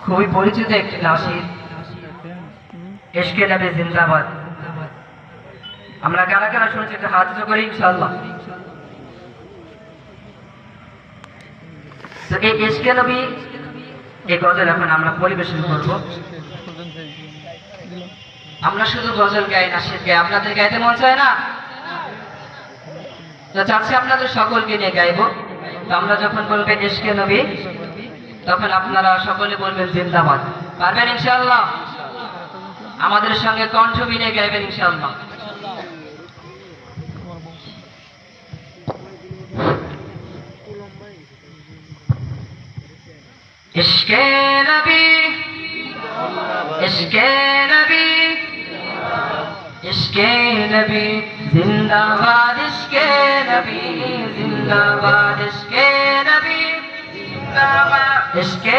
খুবই পরিচিত একটি নাসির, ইশকে নবী জিন্দাবাদ। আমরা কারা কারা শুনছি একটু হাত উঁচু করি ইনশাআল্লাহ। তো এই ইশকে নবী এই গজল এখন আমরা পরিবেশন করব। আমরা শুধু গজল গাই, নাসির গাই, আপনাদের গাইতে মন চায় না? তো চাচ্ছি আপনাদের সকলকে নিয়ে গাইবো। তো আমরা যখন বলবেন ইশকে নবী তখন আপনারা সকলে বলবেন জিন্দাবাদ। পারবেন ইনশাআল্লাহ? আমাদের সঙ্গে কণ্ঠ মিলিয়ে গাইবেন ইনশাআল্লাহ। ইশকে নবী, ইশকে নবী, ইশকে নবী জিন্দাবাদ, ইশকে নবী জিন্দাবাদ, ইশকে নবী জিন্দাবাদ, ইশকে